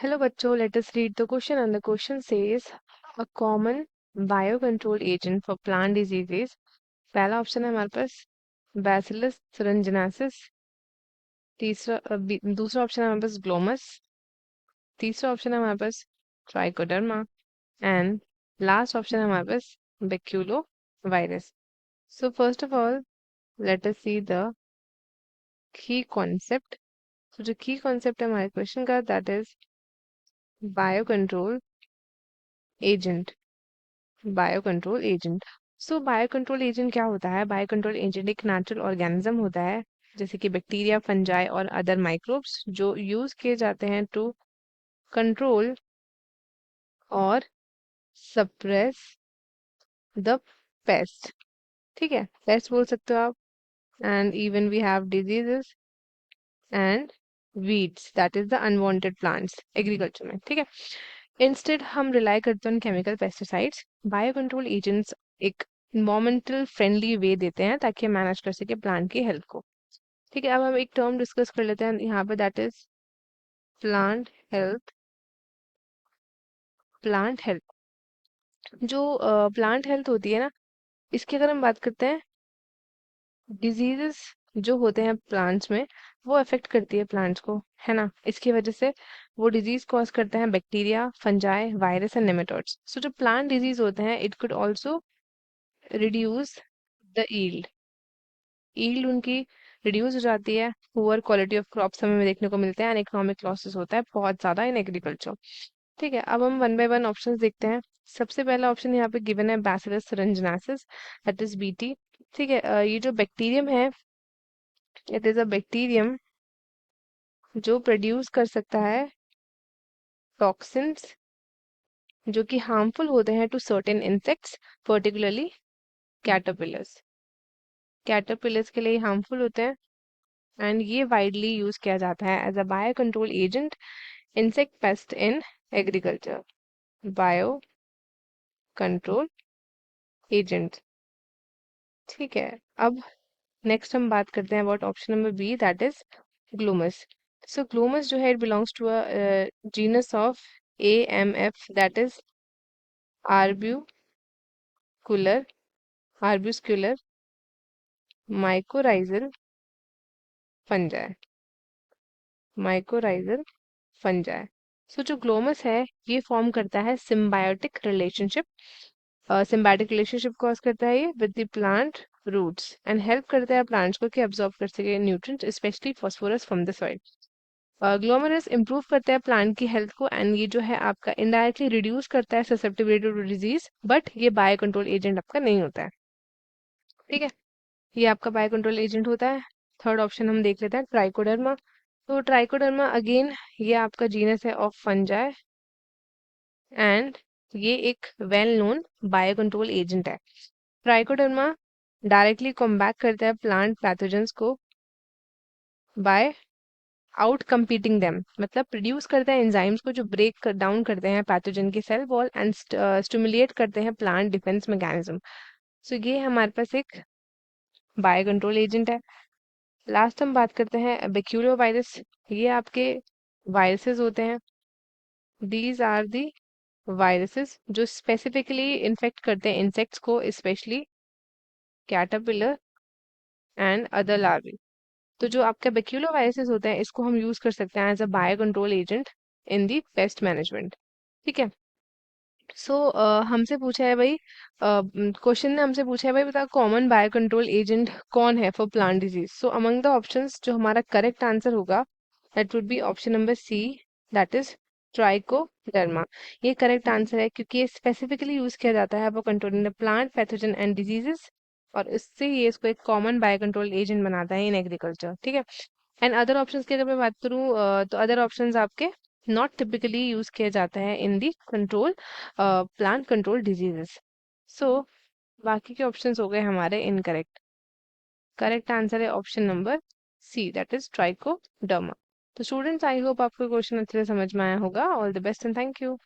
Hello बच्चों, let us read the question and the question says a common biocontrol agent for plant diseases. पहला option है हमारे पास Bacillus thuringiensis, दूसरा option है हमारे पास ग्लोमस, तीसरा ऑप्शन है हमारे पास ट्राइकोडर्मा एंड लास्ट ऑप्शन है हमारे पास बेक्यूलो virus. So first of all, let us see the key concept. So जो key concept है हमारे क्वेश्चन का that is biocontrol agent. Biocontrol agent. So biocontrol agent क्या होता है? बायोकंट्रोल एजेंट एक नेचुरल ऑर्गेनिज्म होता है जैसे कि बैक्टीरिया, फंजाई और अदर माइक्रोब्स जो यूज किए जाते हैं टू कंट्रोल और सप्रेस द पेस्ट. ठीक है, पेस्ट बोल सकते हो आप. And even we have diseases and weeds that is the unwanted plants agriculture में. ठीक है, इंस्टेड हम रिलाई करते हैं chemical pesticides. Biocontrol agents एक इन्वायरमेंटल फ्रेंडली वे देते हैं ताकि हम मैनेज कर सके प्लांट की हेल्थ को. ठीक है, अब हम एक टर्म डिस्कस कर लेते हैं यहाँ पे that is plant health. Plant health जो प्लांट हेल्थ होती है ना, इसकी अगर हम बात करते हैं, डिजीजेस जो होते हैं प्लांट्स में वो अफेक्ट करती है प्लांट्स को, है ना. इसकी वजह से वो डिजीज कॉज करते हैं bacteria, fungi, virus and nematodes. So जो प्लांट डिजीज होते हैं it could also reduce the yield उनकी रिड्यूस हो जाती है. पुअर क्वालिटी ऑफ क्रॉप्स हमें देखने को मिलते हैं एंड इकोनॉमिक लॉसेस होता है बहुत ज्यादा इन एग्रीकल्चर. ठीक है, अब हम वन बाय वन ऑप्शंस देखते हैं. सबसे पहला ऑप्शन यहाँ पे गिवन है bacillus thuringiensis, that is BT. ठीक है, ये जो बैक्टीरियम है इट इज अ बैक्टीरियम जो प्रोड्यूस कर सकता है टॉक्सिन्स जो कि हार्मफुल होते हैं to certain insects, particularly caterpillars. Caterpillars के लिए हार्मफुल होते हैं एंड ये वाइडली यूज किया जाता है as a bio control agent, insect pest in agriculture. Bio control agent. ठीक है, अब नेक्स्ट हम बात करते हैं about option number B that is glomus. So glomus जो है it belongs to a genus of AMF that is arbuscular arbuscular mycorrhizal fungi. Mycorrhizal fungi. So जो ग्लोमस है ये फॉर्म करता है symbiotic relationship. Symbiotic relationship cause करता है ये with the plant roots and help करता है प्लांट्स को कि अब्सॉर्ब कर सके nutrients specially phosphorus from the soil. Glomerulus improve करता है प्लांट की हेल्थ को एंड ये जो है आपका इनडायरेक्टली रिड्यूस करता है ससेप्टिबिलिटी टू डिजीज, बट ये बायो कंट्रोल एजेंट आपका नहीं होता है. ठीक है, ये आपका बायो कंट्रोल एजेंट होता है. थर्ड ऑप्शन हम देख लेते हैं ट्राइकोडर्मा. तो ट्राइकोडर्मा अगेन ये आपका जीनस है ऑफ फंजाई एंड ये एक well known bio control agent है. ट्राइकोडर्मा डायरेक्टली कॉम्बैट करता है प्लांट पैथोजेंस को बाय आउट कम्पीटिंग देम, मतलब प्रोड्यूस करते हैं एंजाइम्स को जो ब्रेक डाउन करते हैं पैथोजन के सेल वॉल एंड स्टिमुलेट करते हैं प्लांट डिफेंस मैकेनिज्म. सो ये हमारे पास एक बायो कंट्रोल एजेंट है. लास्ट हम बात करते हैं बेक्यूलो वायरस. ये आपके वायरसेस होते हैं. दीज आर दी वायरसेस जो स्पेसिफिकली इन्फेक्ट करते हैं इंसेक्ट्स को, specially caterpillar and other larvae. तो जो आपका बेक्यूलो वायरसेस होते हैं इसको हम यूज कर सकते हैं as a bio control agent in the pest management. ठीक है, सो हमसे पूछा है भाई, क्वेश्चन ने हमसे पूछा है भाई बता कॉमन बायो कंट्रोल एजेंट कौन है for plant disease. So among the options जो हमारा करेक्ट आंसर होगा that would be option number see that is trichoderma. ये करेक्ट आंसर है क्योंकि ये स्पेसिफिकली यूज किया जाता है for controlling the plant pathogen and diseases और इससे ये इसको एक कॉमन बायो कंट्रोल एजेंट बनाता है इन एग्रीकल्चर. ठीक है, एंड अदर ऑप्शंस की अगर मैं बात करूँ तो अदर ऑप्शंस आपके नॉट टिपिकली यूज किया जाता है इन दी कंट्रोल प्लांट कंट्रोल डिजीजेस. सो बाकी के ऑप्शंस हो गए हमारे इनकरेक्ट. करेक्ट आंसर है option number see that is trichoderma. तो स्टूडेंट्स आई होप आपको क्वेश्चन अच्छे से समझ में आया होगा. All the best and thank you.